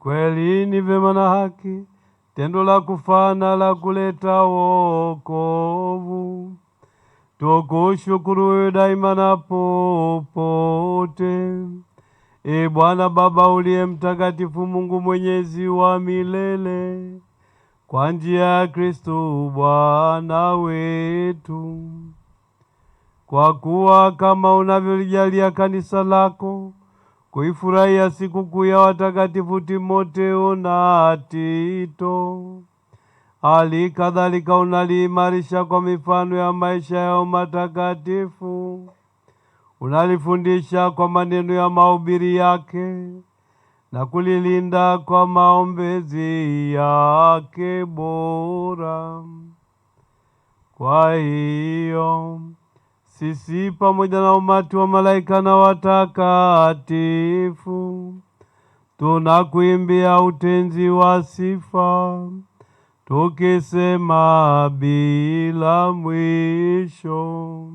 Kweli ni vema na haki, tendo la kufana la kuleta wokovu. Tukushukuru wewe daima na popote. E Bwana Baba uliye mtakatifu, Mungu mwenyezi wa milele, kwa njia ya Kristo Bwana wetu. Kwa kuwa kama unavyolijalia kanisa lako kuifurahia sikukuu ya watakatifu Timotheo na Tito, hali kadhalika unaliimarisha kwa mifano ya maisha yao matakatifu, unalifundisha kwa maneno ya mahubiri yake na kulilinda kwa maombezi yake bora. Kwa hiyo sisi pamoja na umati wa malaika na watakatifu tunakuimbia utenzi wa sifa, tukisema bila mwisho: